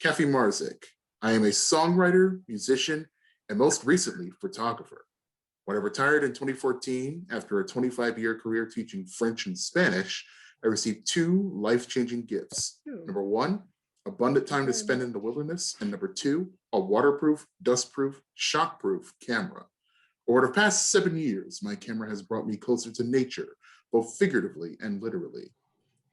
Cathy Marczyk. I am a songwriter, musician, and most recently, photographer. When I retired in 2014, after a 25-year career teaching French and Spanish, I received two life-changing gifts. Number one, abundant time to spend in the wilderness, and number two, a waterproof, dustproof, shockproof camera. Over the past 7 years, my camera has brought me closer to nature, both figuratively and literally.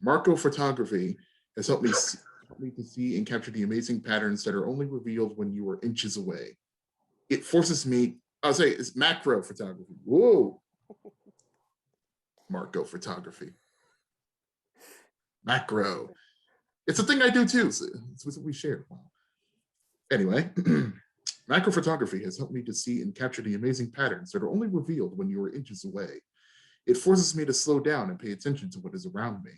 Macro photography has helped me to see and capture the amazing patterns that are only revealed when you are inches away. It forces me, I'll say it's macro photography. Whoa. Macro photography. Macro. It's a thing I do too. So it's what we share. Anyway, macro photography has helped me to see and capture the amazing patterns that are only revealed when you are inches away. It forces me to slow down and pay attention to what is around me.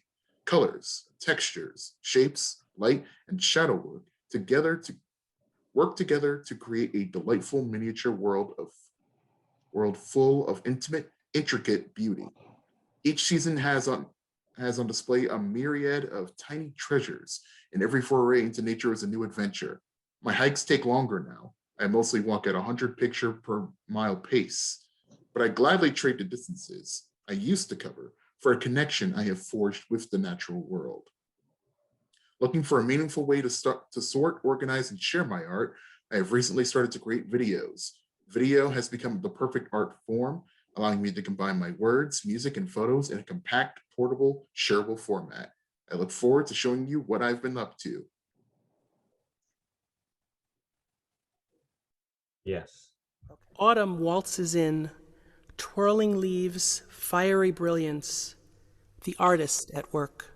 Colors, textures, shapes, light, and shadow work together to create a delightful miniature world full of intimate, intricate beauty. Each season has on display a myriad of tiny treasures, and every foray into nature is a new adventure. My hikes take longer now. I mostly walk at 100 picture per mile pace, but I gladly trade the distances I used to cover for a connection I have forged with the natural world. Looking for a meaningful way to sort, organize, and share my art, I have recently started to create videos. Video has become the perfect art form, allowing me to combine my words, music, and photos in a compact, portable, shareable format. I look forward to showing you what I've been up to. Yes. Autumn waltzes in, twirling leaves, fiery brilliance, the artist at work.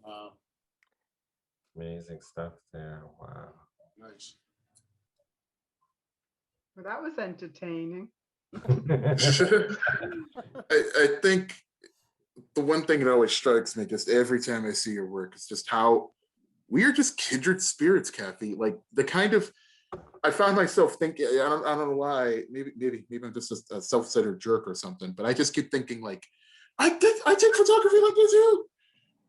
Wow, Amazing stuff there. Wow. nice. Well, that was entertaining. I think the one thing that always strikes me just every time I see your work is just how we are just kindred spirits, Cathy. Like the kind of I found myself thinking, I don't know why, maybe I'm just a self-centered jerk or something, but I just keep thinking like, I take photography like you do.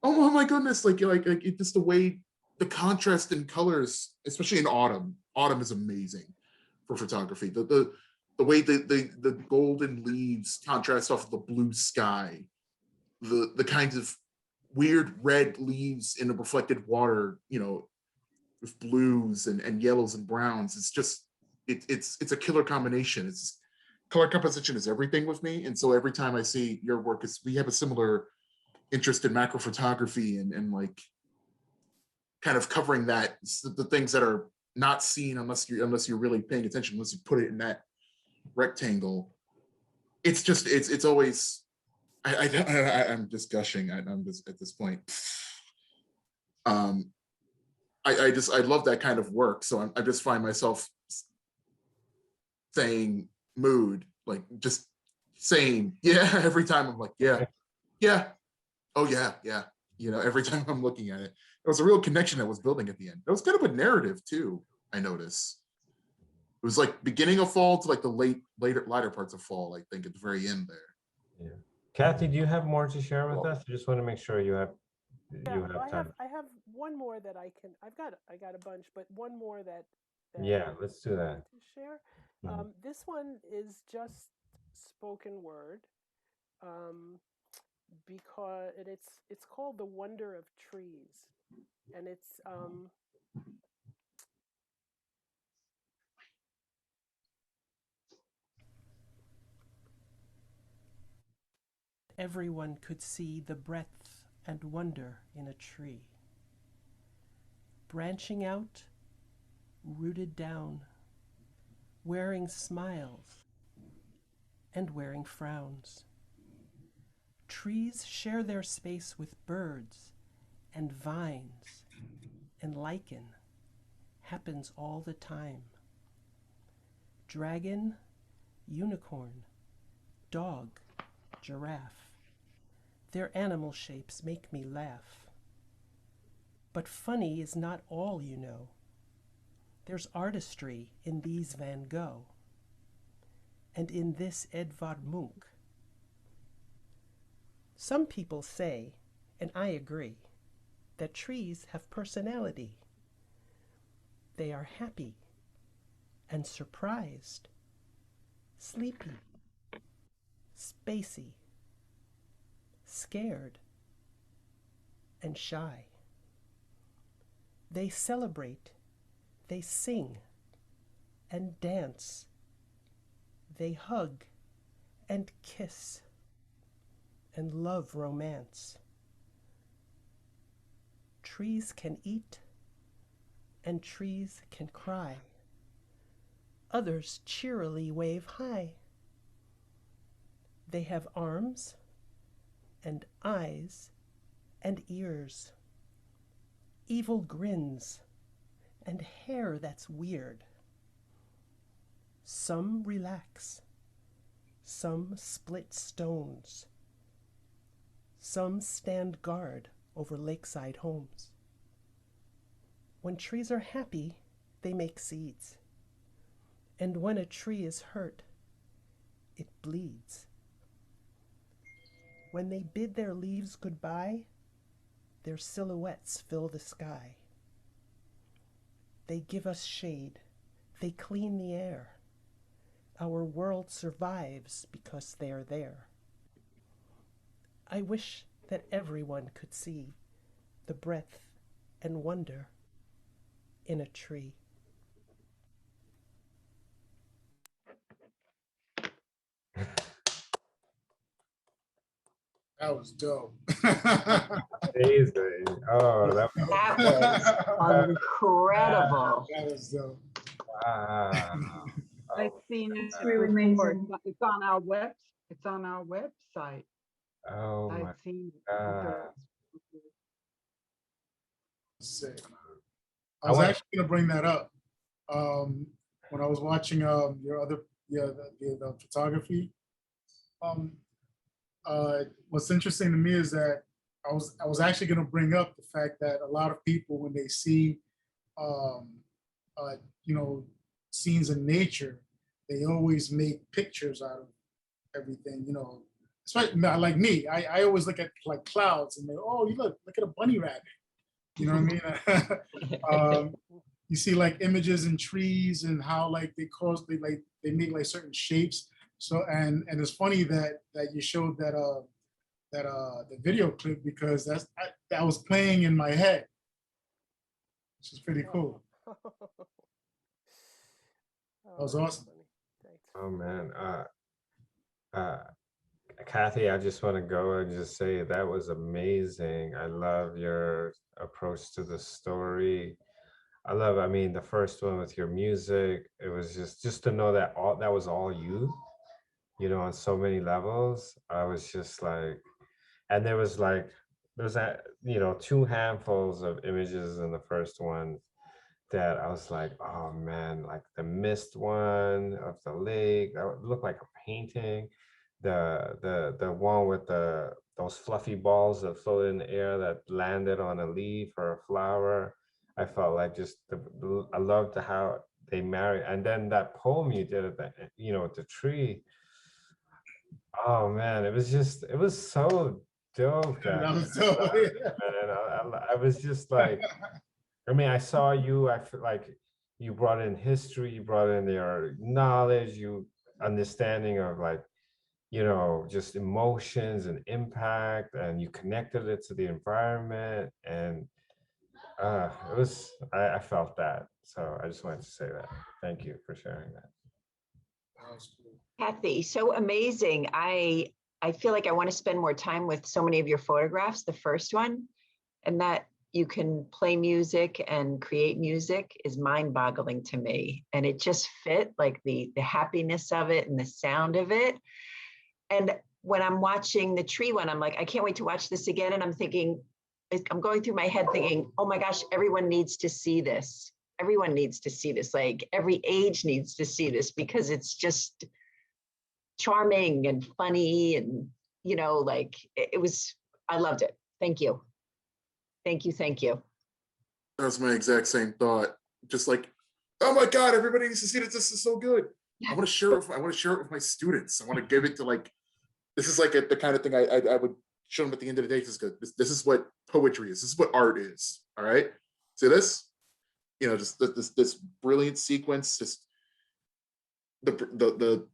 Oh my goodness, like it, just the way the contrast in colors, especially in autumn. Autumn is amazing for photography. The way the golden leaves contrast off of the blue sky, the kinds of weird red leaves in the reflected water, with blues and yellows and browns. It's just it's a killer combination. It's color composition is everything with me, and so every time I see your work, we have a similar interest in macro photography and like kind of covering the things that are not seen unless you're really paying attention, unless you put it in that rectangle. It's just it's always I'm just gushing. I'm just at this point. Um, I love that kind of work. So I just find myself saying mood, like just saying yeah every time. I'm like yeah, oh yeah. Every time I'm looking at it, it was a real connection that was building at the end. It was kind of a narrative too. I noticed it was like beginning of fall to like the latter parts of fall. I think at the very end there. Yeah. Cathy, do you have more to share with us? I just want to make sure you have time. I have one more that I can. I got a bunch, but one more that yeah, let's do I that. want to share. This one is just spoken word, because it's called "The Wonder of Trees," and it's everyone could see the breadth and wonder in a tree. Branching out, rooted down, wearing smiles and wearing frowns. Trees share their space with birds and vines, and lichen happens all the time. Dragon, unicorn, dog, giraffe. Their animal shapes make me laugh. But funny is not all, you know. There's artistry in these Van Gogh, and in this Edvard Munch. Some people say, and I agree, that trees have personality. They are happy and surprised, sleepy, spacey, scared, and shy. They celebrate, they sing and dance. They hug and kiss and love romance. Trees can eat and trees can cry. Others cheerily wave high. They have arms and eyes and ears, evil grins and hair that's weird. Some relax, some split stones, some stand guard over lakeside homes. When trees are happy, they make seeds. And when a tree is hurt, it bleeds. When they bid their leaves goodbye, their silhouettes fill the sky. They give us shade, they clean the air. Our world survives because they're there. I wish that everyone could see the breadth and wonder in a tree. That was dope. Amazing. Oh, that was incredible. That was dope. wow. I've seen it really before. amazing. It's on our website. Oh my I've seen it. God. Sick. I I was want- actually gonna bring that up. When I was watching your other the photography. What's interesting to me is that I was actually gonna bring up the fact that a lot of people, when they see you know, scenes in nature, they always make pictures out of everything, you know. Especially like me, I always look at like clouds and they, oh, you look at a bunny rabbit. You know what I mean? You see like images in trees and how like they make like certain shapes. So and it's funny that you showed that the video clip, because that was playing in my head, which is pretty cool. That was awesome. Oh man, Cathy, I just want to go and just say that was amazing. I love your approach to the story. I mean, the first one with your music, it was just to know that that was all you, on so many levels. I was just like, and there's that, two handfuls of images in the first one that I was like, oh man, like the mist one of the lake, that would look like a painting. The one with those fluffy balls that floated in the air that landed on a leaf or a flower. I felt like I loved how they married. And then that poem you did at with the tree. Oh man, it was so dope. That was dope. Man, I was just like, I mean, I saw you, I feel like you brought in history, you brought in your knowledge, you understanding of like, just emotions and impact, and you connected it to the environment. And I felt that. So I just wanted to say that. Thank you for sharing that. Cathy, so amazing. I feel like I want to spend more time with so many of your photographs, the first one, and that you can play music and create music is mind-boggling to me. And it just fit, like the happiness of it and the sound of it. And when I'm watching the tree one, I'm like, I can't wait to watch this again. And I'm going through my head thinking, oh my gosh, everyone needs to see this. Everyone needs to see this. Like every age needs to see this, because it's just charming and funny. And, like I loved it. Thank you. Thank you. Thank you. That's my exact same thought. Just like, oh my God, everybody needs to see this. This is so good. I want to share it with my students. I want to give it to this is like the kind of thing I would show them at the end of the day. This is good. This is what poetry is. This is what art is. All right. See this? Just this brilliant sequence, just the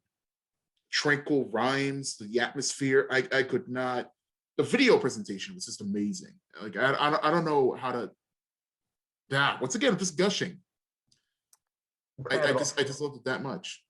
tranquil rhymes, the atmosphere. I could not. The video presentation was just amazing. Like I don't know how to. Yeah. Once again, I'm just gushing. I just loved it that much.